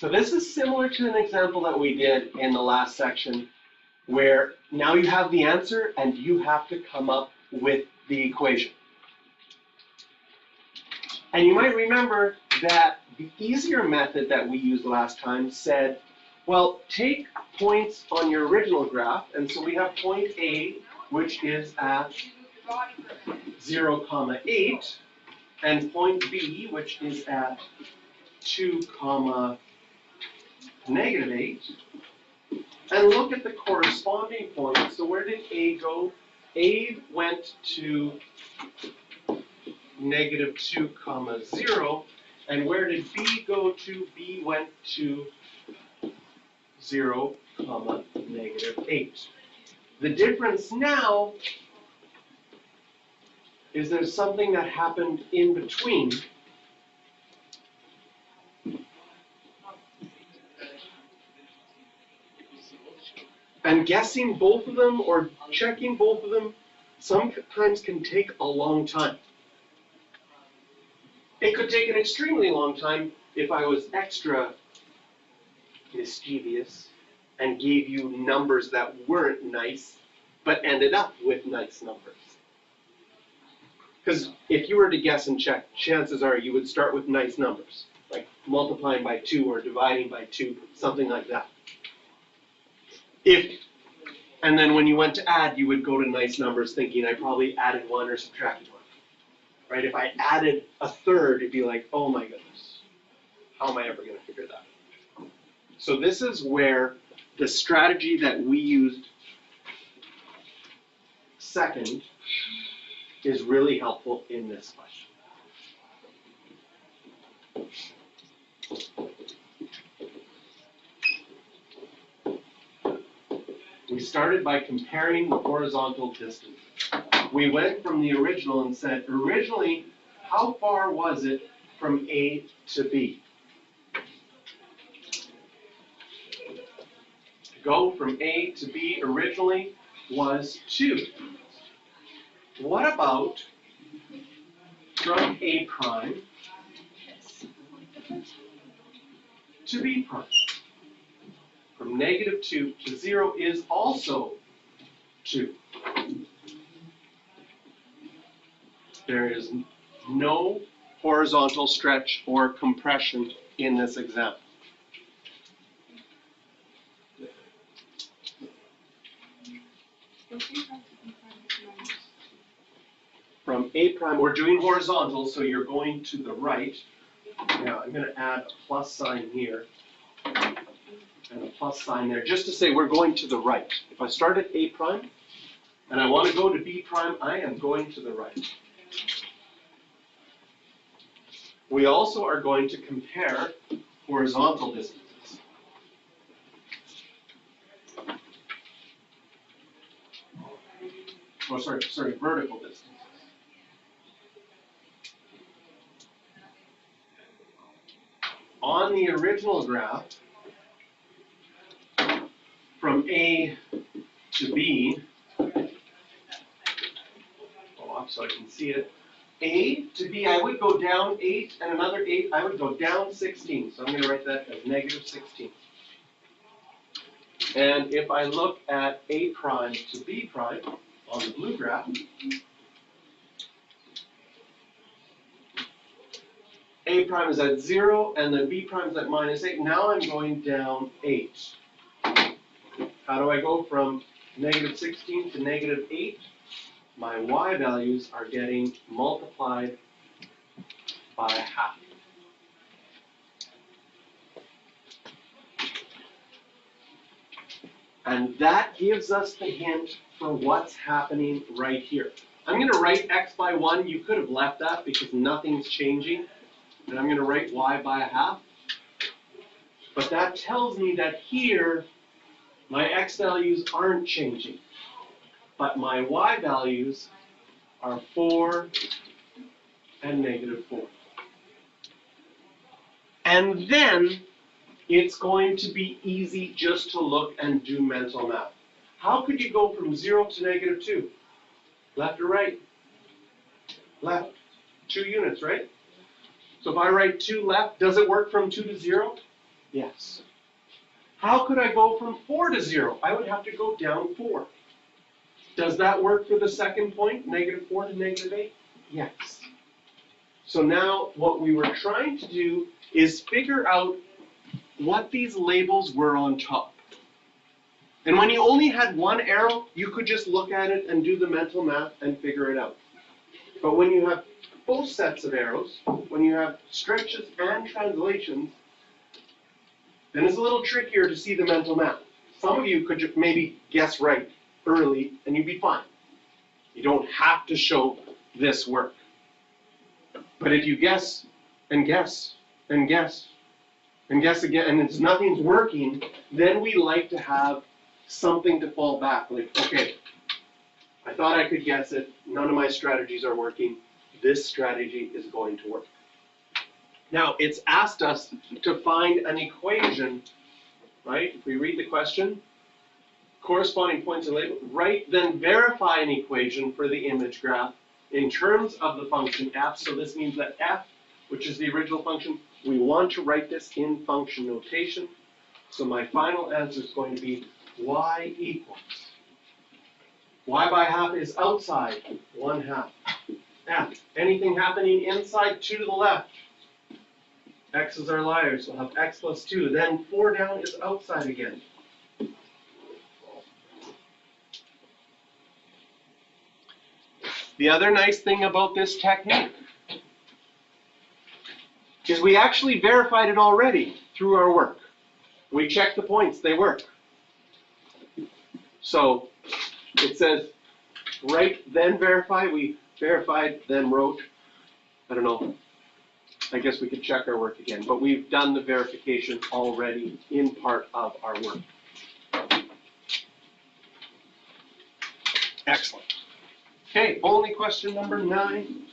So this is similar to an example that we did in the last section, where now you have the answer and you have to come up with the equation. And you might remember that the easier method that we used last time said, well, take points on your original graph, and so we have point A, which is at 0, 8, and point B, which is at 2, -8, and look at the corresponding points. So where did A go? A went to -2, 0, and where did B go to? B went to 0, -8. The difference now is there's something that happened in between. And guessing both of them or checking both of them sometimes can take a long time. It could take an extremely long time if I was extra mischievous and gave you numbers that weren't nice, but ended up with nice numbers. Because if you were to guess and check, chances are you would start with nice numbers, like multiplying by 2 or dividing by 2, something like that. And then when you went to add, you would go to nice numbers thinking I probably added 1 or subtracted 1. Right? If I added a third, it'd be like, oh my goodness, how am I ever going to figure that out? So this is where the strategy that we used second is really helpful in this question. We started by comparing the horizontal distance. We went from the original and said, originally, how far was it from A to B? To go from A to B originally was 2. What about from A prime to B prime? From -2 to 0 is also 2. There is no horizontal stretch or compression in this example. From A prime, we're doing horizontal, so you're going to the right. Now I'm going to add a plus sign here and a plus sign there, just to say we're going to the right. If I start at A prime and I want to go to B prime, I am going to the right. We also are going to compare horizontal distances. Oh, sorry, vertical distances. On the original graph, from A to B, so I can see it. A to B, I would go down 8 and another 8, I would go down 16. So I'm going to write that as -16. And if I look at A prime to B prime on the blue graph, A prime is at 0 and then B prime is at -8. Now I'm going down 8. How do I go from -16 to -8? My y values are getting multiplied by half. And that gives us the hint for what's happening right here. I'm going to write x by 1. You could have left that because nothing's changing. And I'm going to write y by a half. But that tells me that here, my x values aren't changing. But my y values are 4 and -4. And then it's going to be easy just to look and do mental math. How could you go from 0 to -2? Left or right? Left. 2 units, right? So if I write 2 left, does it work from 2 to 0? Yes. How could I go from 4 to 0? I would have to go down 4. Does that work for the second point, -4 to -8? Yes. So now what we were trying to do is figure out what these labels were on top. And when you only had one arrow, you could just look at it and do the mental math and figure it out. But when you have both sets of arrows, when you have stretches and translations, then it's a little trickier to see the mental math. Some of you could maybe guess right early and you'd be fine. You don't have to show this work. But if you guess and guess and guess and guess again and nothing's working, then we like to have something to fall back. Like, okay, I thought I could guess it. None of my strategies are working. This strategy is going to work. Now, it's asked us to find an equation, right? If we read the question, corresponding points are labeled, write, then verify an equation for the image graph in terms of the function f. So this means that f, which is the original function, we want to write this in function notation. So my final answer is going to be y equals. Y by half is outside, 1/2. F, anything happening inside, 2 to the left. X's are liars, so we'll have x plus 2. Then 4 down is outside again. The other nice thing about this technique is we actually verified it already through our work. We checked the points, they work. So it says write, then verify. We verified, then wrote. I don't know. I guess we could check our work again, but we've done the verification already in part of our work. Excellent. Okay, only question number 9.